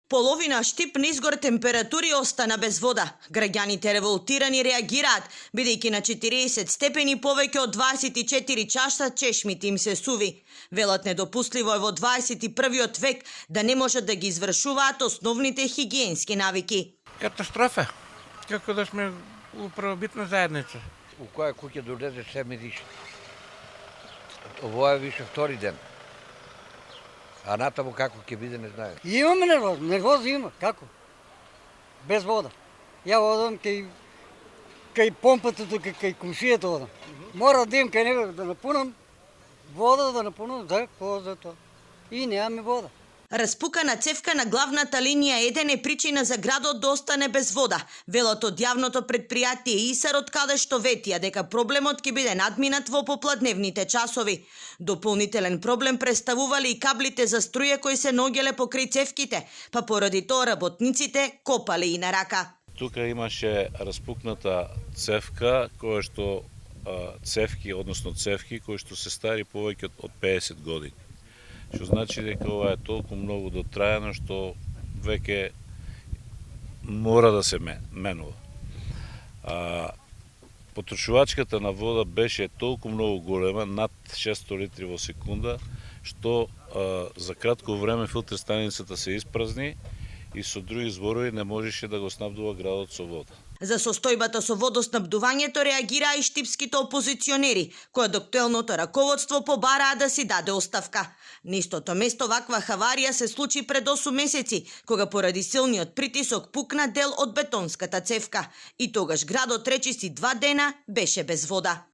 Половина Штип на изгор температури остана без вода. Граѓаните револтирани реагираат, бидејќи на 40 степени повеќе од 24 часа чешмите им се суви. Велат недопустливо е во 21 век да не можат да ги извршуваат основните хигиенски навики. Катастрофа. Како да сме у правобитна заедница. У која куќа долезеш се мирише. Ово е више втори ден. А натаму како ќе биде не знае. Имаме нервоза има. Како? Без вода. Ја одам кај помпата тука, кај комшијата одам. Мора да идем кај него да напунам вода, за какво за тоа. И немаме вода. Распукана цевка на главната линија 1 е причина за градот да остане без вода. Велат од јавното предпријатие ИСАР, од каде што ветија дека проблемот ќе биде надминат во попладневните часови. Дополнителен проблем представувале и каблите за струја кои се ногеле покрај цевките, па поради тоа работниците копале и на рака. Тука имаше распукната цевка, која што цевки кои што се стари повеќе од 50 години. Што значи дека ова е толку многу дотрајано што веќе мора да се менува. Потрошувачката на вода беше толку многу голема, над 600 литри во секунда, што за кратко време филтер станицата се испразни и со други зборови не можеше да го снабдува градот со вода. За состојбата со водоснабдувањето реагираа и штипските опозиционери, кои од актуелното раководство побараа да си даде оставка. На истото место ваква хаварија се случи пред 8 месеци, кога поради силниот притисок пукна дел од бетонската цевка. И тогаш градот речиси 2 дена беше без вода.